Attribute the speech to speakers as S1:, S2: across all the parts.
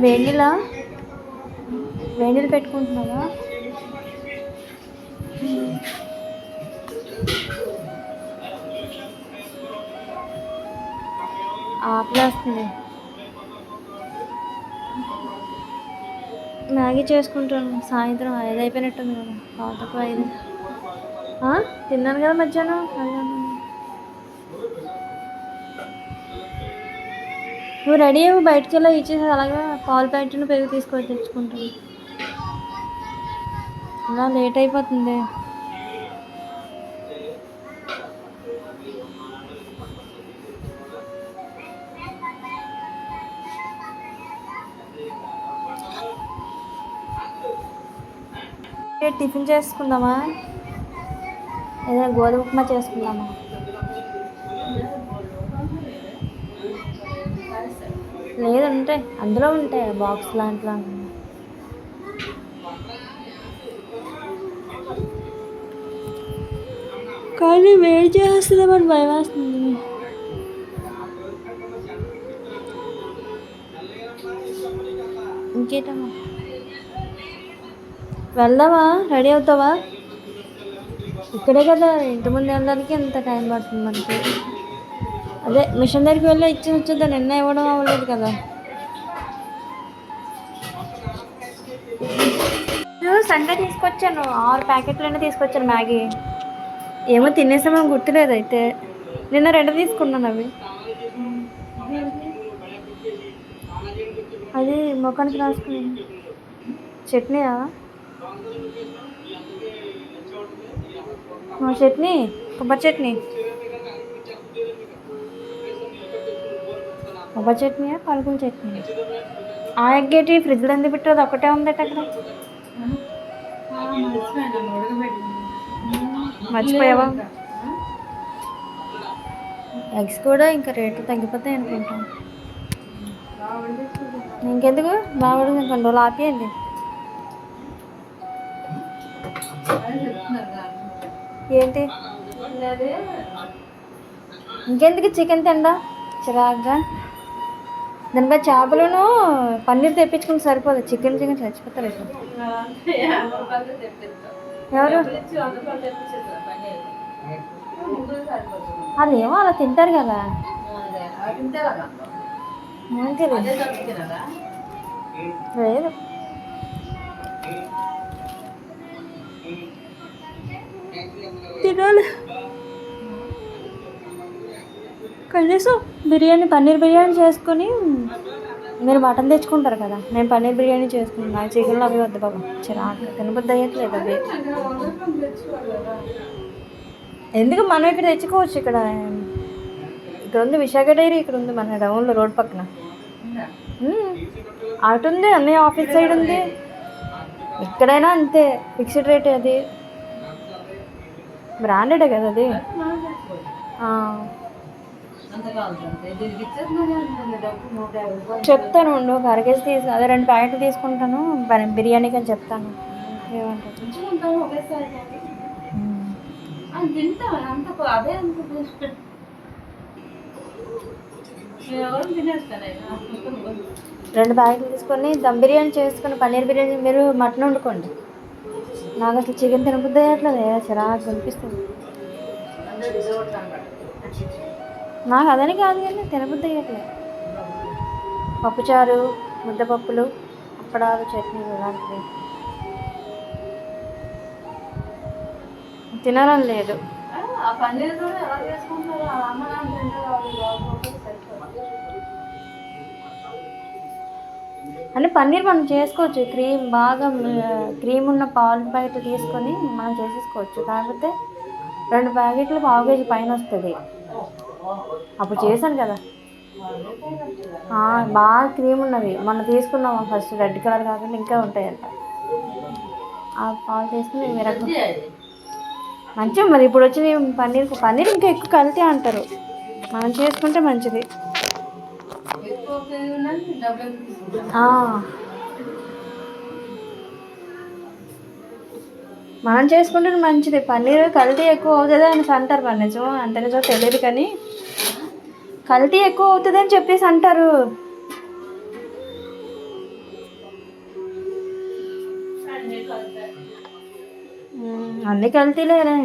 S1: వేడిలా వేడిలు పెట్టుకుంటున్నావా? ఆకలేస్తుంది. మ్యాగీ చేసుకుంటాను. సాయంత్రం 5 అయిపోయినట్టుంది కదా, 4:05. తిన్నాను కదా మధ్యాహ్నం. నువ్వు రెడీ అవ్వు, బయటికి వెళ్ళా ఇచ్చేసి అలాగా పాలు ప్యాకెట్ను పెరుగు తీసుకొని తెచ్చుకుంటాను. అలా లేట్ అయిపోతుంది. టిఫిన్ చేసుకుందామా? ఏదైనా గోధుమ ఉప్మా చేసుకుందామా? లేదు, ఉంటాయి అందులో, ఉంటాయి బాక్స్ లాంటిలో. కానీ వేడి చేస్తుందేమని భయం వేస్తుంది. ఇంకేటమ్మా, వెళ్దామా? రెడీ అవుతావా? ఇక్కడే కదా, ఇంటి ముందు వెళ్ళడానికి ఎంత టైం పడుతుంది మనకి. అదే మిషన్ దగ్గరికి వెళ్ళి ఇచ్చి వచ్చేద్దా, నిన్న ఇవ్వడం అవ్వలేదు కదా. సండే తీసుకొచ్చాను, 6 ప్యాకెట్లైనా తీసుకొచ్చాను మ్యాగీ. ఏమో తినేసామని గుర్తులేదు. అయితే నిన్న 2 తీసుకున్నాను. అవి అది ముఖానికి రాసుకుని చట్నీయా? చట్నీ, కొబ్బరి చట్నీ. కొబ్బరి చట్నీయా, పలుకుల చట్నీ? ఆ ఎగ్గేటి ఫ్రిడ్జ్లో ఎందుకు పెట్టదు? ఒకటే ఉందట అక్కడ. మర్చిపోయావా? ఎగ్స్ కూడా ఇంకా రేట్లు తగ్గిపోతాయి అనుకుంటాను. ఇంకెందుకు బాగుంది, కొన్ని రోజులు ఆపేయండి. ఏంటి ఇంకెందుకు చికెన్ తిండా చిరాగ్గా? దానిపై చేపలను పన్నీర్ తెప్పించుకుని సరిపోదు. చికెన్ చచ్చిపోతారు. ఎవరు? అదేమో అలా తింటారు కదా. లేదు, తినాలి కనీసం. బిర్యానీ, పన్నీర్ బిర్యానీ చేసుకొని, మీరు మటన్ తెచ్చుకుంటారు కదా, నేను పన్నీర్ బిర్యానీ చేసుకుంటాను. నాకు చికెన్లో అవి వద్దు బాబు, చిరాకు, తినబుద్ధి అయ్యట్లేదు అవి. ఎందుకు, మనం ఇక్కడ తెచ్చుకోవచ్చు. ఇక్కడ ఉంది విశాఖ డైరీ, ఇక్కడ ఉంది మన టౌన్లో రోడ్ పక్కన. అటు ఉంది, అన్నయ్య ఆఫీస్ సైడ్ ఉంది. ఎక్కడైనా అంతే, ఫిక్స్డ్ రేట్. అది బ్రాండెడే కదా అది. చెప్తాను, ఒక 1 కేజీ అదే 2 ప్యాకెట్లు తీసుకుంటాను బిర్యానీకి అని చెప్తాను. ఏమంటారు? 2 ప్యాకెట్లు తీసుకొని దమ్ బిర్యానీ చేసుకుని, పన్నీర్ బిర్యానీ. మీరు మటన్ వండుకోండి. నాకు అసలు చికెన్ తినబుద్ధి అయ్యట్లేదు, చిరాకు అనిపిస్తుంది. నాకు అదని కాదు కానీ తినబుద్ధి అయ్యట్లేదు. పప్పుచారు, ముద్దపప్పులు, అప్పడాలు, చట్నీలు ఇలాంటివి తినాలని లేదు. అంటే పన్నీర్ మనం చేసుకోవచ్చు. క్రీమ్ ఉన్న పాలు ప్యాకెట్లు తీసుకొని మనం చేసేసుకోవచ్చు. కాకపోతే 2 ప్యాకెట్లు 1/2 కేజీ పైన వస్తుంది. అప్పుడు చేశాను కదా, బాగా క్రీమ్ ఉన్నది. మనం తీసుకున్నాం ఫస్ట్, రెడ్ కలర్ కాకుండా ఇంకా ఉంటాయంట. ఆ పాలు తీసుకుని మంచిగా. మరి ఇప్పుడు వచ్చింది పన్నీర్ ఇంకా ఎక్కువ కల్తీ అంటారు. మనం చేసుకుంటే మంచిది. మనం చేసుకుంటే మంచిది. పన్నీర్ కల్తీ ఎక్కువ అవుతుంది అని అంటారు. మరి నిజం అంత నిజం తెలియదు కానీ కల్తీ ఎక్కువ అవుతుంది అని చెప్పేసి అంటారు. అన్ని కల్తీలేనే.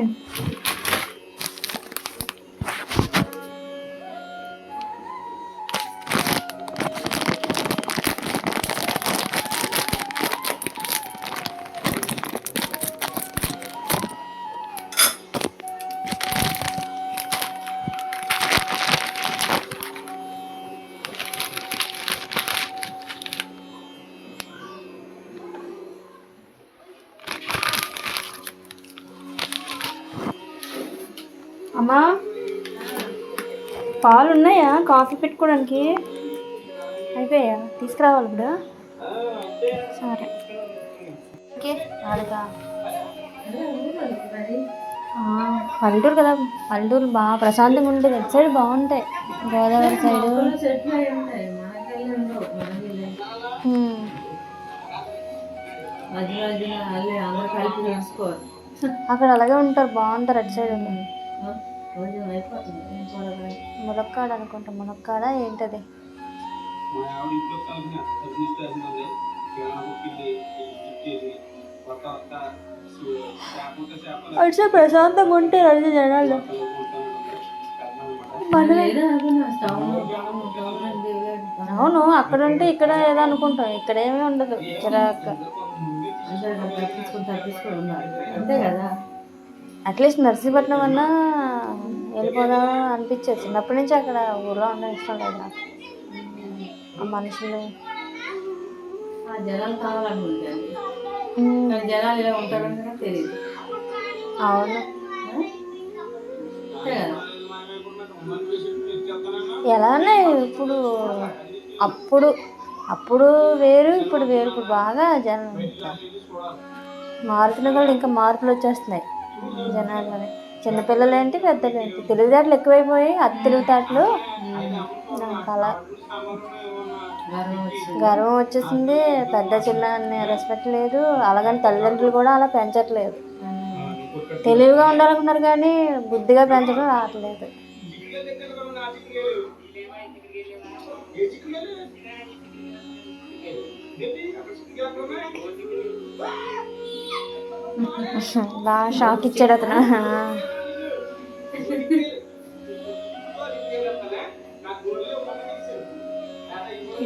S1: అమ్మా, పాలు ఉన్నాయా కాఫీ పెట్టుకోవడానికి? అయిపోయా? తీసుకురావాలి ఇప్పుడు. సరే ఓకే. అడగా పల్లెటూరు కదా, పల్లెటూరు బాగా ప్రశాంతంగా ఉంటుంది. అటు సైడ్ బాగుంటాయి, గోదావరి సైడు. అక్కడ అలాగే ఉంటారు, బాగుంటారు అటు సైడ్. ములక్కాడ అనుకుంటా, ములక్కాడ ఏంటది? అట్లా ప్రశాంతంగా ఉంటే రెండు జనాలు. అవును, అక్కడ ఉంటే ఇక్కడ ఏదో అనుకుంటాం, ఇక్కడ ఏమీ ఉండదు. చిరాక అంతే కదా. అట్లీస్ట్ నర్సీపట్నం అన్నా వెళ్ళిపోదాం అనిపించేది. చిన్నప్పటి నుంచి అక్కడ ఊళ్ళో ఉండడం ఇష్టం లేదు నాకు. ఆ మనుషులు జనాలు కావాలనుకుంటారు, జనాలు ఇలా ఉంటారని తెలియదు. అవును, ఎలానే ఇప్పుడు అప్పుడు అప్పుడు వేరు, ఇప్పుడు వేరు. ఇప్పుడు బాగా జనం మారుతున్న కూడా ఇంకా మార్పులు వచ్చేస్తున్నాయి జనాలని. చిన్నపిల్లలు ఏంటి, పెద్దలు ఏంటి, తెలివితేటలు ఎక్కువైపోయి తెలివితేటలు నాకు అలా గర్వం వచ్చేసింది. పెద్ద చిన్న అనే రెస్పెక్ట్ లేదు. అలాగని తల్లిదండ్రులు కూడా అలా పెంచట్లేదు. తెలివిగా ఉండాలనుకున్నారు కానీ బుద్ధిగా పెంచడం రావట్లేదు. బాగా షాక్ ఇచ్చాడు అతను.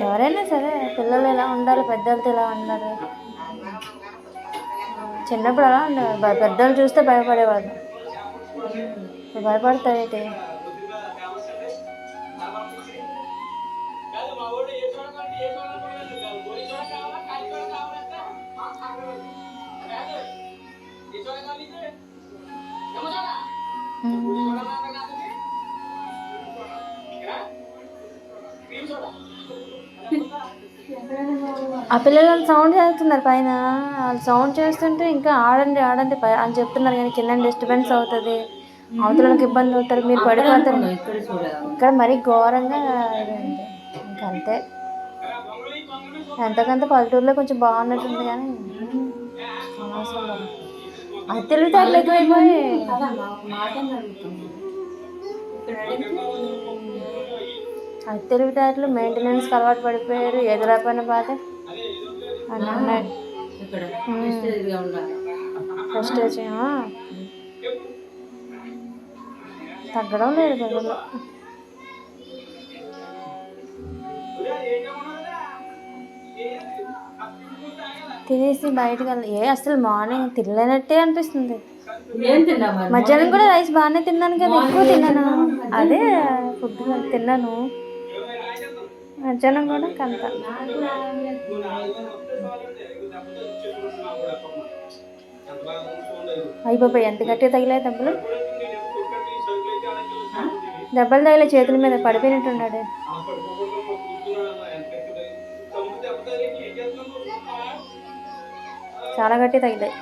S1: ఎవరైనా సరే పిల్లలు ఎలా ఉండాలి, పెద్దలతో ఎలా ఉండాలి. చిన్నప్పుడు అలా ఉండేవారు, పెద్దలు చూస్తే భయపడేవాళ్ళు. భయపడతాయేంటి? ఆ పిల్లలు సౌండ్ చేస్తున్నారు పైన. వాళ్ళు సౌండ్ చేస్తుంటే ఇంకా ఆడండి ఆడండి అని చెప్తున్నారు, కానీ కింద డిస్టర్బెన్స్ అవుతుంది, అవతలకి ఇబ్బంది అవుతారు, మీరు పడిపోతారు. ఇక్కడ మరీ ఘోరంగా ఇదండి. ఇంకంతే. ఎంతకంత పల్లెటూరులో కొంచెం బాగున్నట్టుంది, కానీ అది తెలివితేటలు ఎక్కువైపోయి అది తెలివితేటలు మెయింటెనెన్స్కి అలవాటు పడిపోయారు. ఎదురైపోయిన బాధ అని ఉన్నాయి. ప్రెస్టేజ్ తగ్గడం లేదు ప్రజల్లో. తినేసి బయటకు అసలు మార్నింగ్ తినలేనట్టే అనిపిస్తుంది. మధ్యాహ్నం కూడా రైస్ బాగానే తిన్నాను కదా, ఎక్కువ తిన్నాను. అదే ఫుడ్ తిన్నాను. మధ్యాహ్నం కూడా కంత అయిపోయి. ఎంత గట్టిగా తగిలే దెబ్బలు, దెబ్బలు తగిలే చేతుల మీద పడిపోయినట్టున్నాడు. చాలా గట్టిగా తగిలాయి.